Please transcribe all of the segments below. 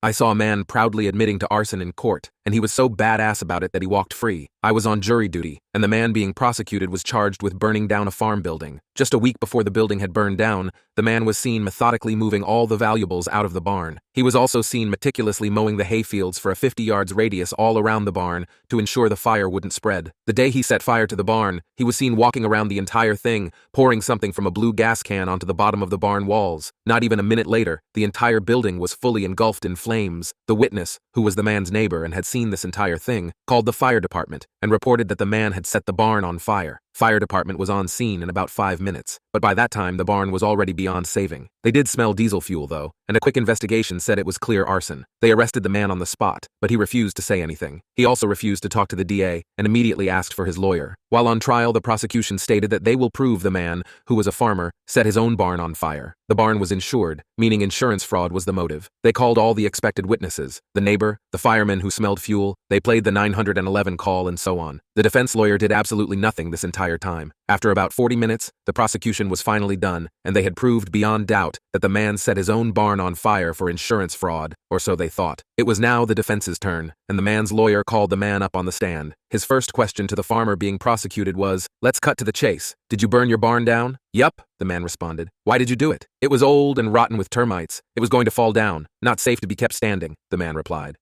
I saw a man proudly admitting to arson in court, and he was so badass about it that he walked free. I was on jury duty, and the man being prosecuted was charged with burning down a farm building. Just a week before the building had burned down, the man was seen methodically moving all the valuables out of the barn. He was also seen meticulously mowing the hayfields for a 50 yards radius all around the barn to ensure the fire wouldn't spread. The day he set fire to the barn, he was seen walking around the entire thing, pouring something from a blue gas can onto the bottom of the barn walls. Not even a minute later, the entire building was fully engulfed in flames. The witness, who was the man's neighbor and had seen this entire thing, called the fire department and reported that the man had set the barn on fire. Fire department was on scene in about 5 minutes, but by that time the barn was already beyond saving. They did smell diesel fuel though, and a quick investigation said it was clear arson. They arrested the man on the spot, but he refused to say anything. He also refused to talk to the DA and immediately asked for his lawyer. While on trial, the prosecution stated that they will prove the man, who was a farmer, set his own barn on fire. The barn was insured, meaning insurance fraud was the motive. They called all the expected witnesses, the neighbor, the fireman who smelled fuel, they played the 911 call and so on. The defense lawyer did absolutely nothing this entire time. After about 40 minutes, the prosecution was finally done, and they had proved beyond doubt that the man set his own barn on fire for insurance fraud, or so they thought. It was now the defense's turn, and the man's lawyer called the man up on the stand. His first question to the farmer being prosecuted was, "Let's cut to the chase. Did you burn your barn down?" "Yup," the man responded. "Why did you do it?" "It was old and rotten with termites. It was going to fall down. Not safe to be kept standing," the man replied.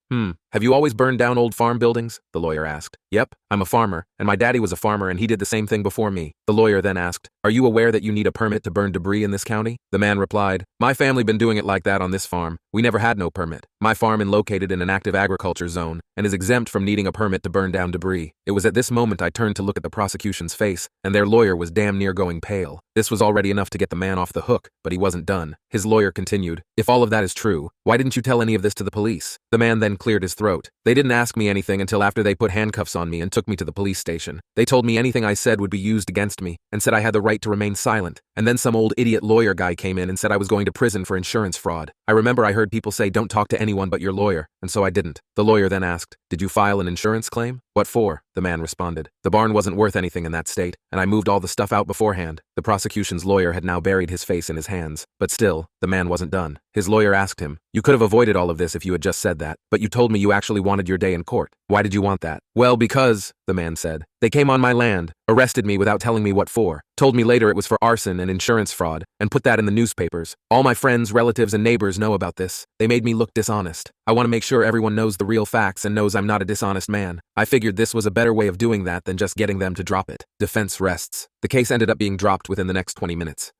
Have you always burned down old farm buildings?" the lawyer asked. "Yep, I'm a farmer, and my daddy was a farmer and he did the same thing before me." The lawyer then asked, "Are you aware that you need a permit to burn debris in this county?" The man replied, "My family been doing it like that on this farm. We never had no permit. My farm is located in an active agriculture zone and is exempt from needing a permit to burn down debris." It was at this moment I turned to look at the prosecution's face, and their lawyer was damn near going pale. This was already enough to get the man off the hook, but he wasn't done. His lawyer continued, "If all of that is true, why didn't you tell any of this to the police?" The man then cleared his throat. "They didn't ask me anything until after they put handcuffs on me and took me to the police station. They told me anything I said would be used against me and said I had the right to remain silent. And then some old idiot lawyer guy came in and said I was going to prison for insurance fraud. I remember I heard people say don't talk to anyone but your lawyer, and so I didn't." The lawyer then asked, "Did you file an insurance claim?" "What for?" the man responded. "The barn wasn't worth anything in that state, and I moved all the stuff out beforehand." The prosecution's lawyer had now buried his face in his hands, but still, the man wasn't done. His lawyer asked him, "You could have avoided all of this if you had just said that, but you told me you actually wanted your day in court. Why did you want that?" "Well, because," the man said, "they came on my land, arrested me without telling me what for, told me later it was for arson and insurance fraud, and put that in the newspapers. All my friends, relatives, and neighbors know about this. They made me look dishonest. I want to make sure everyone knows the real facts and knows I'm not a dishonest man. I figured this was a better way of doing that than just getting them to drop it." Defense rests. The case ended up being dropped within the next 20 minutes.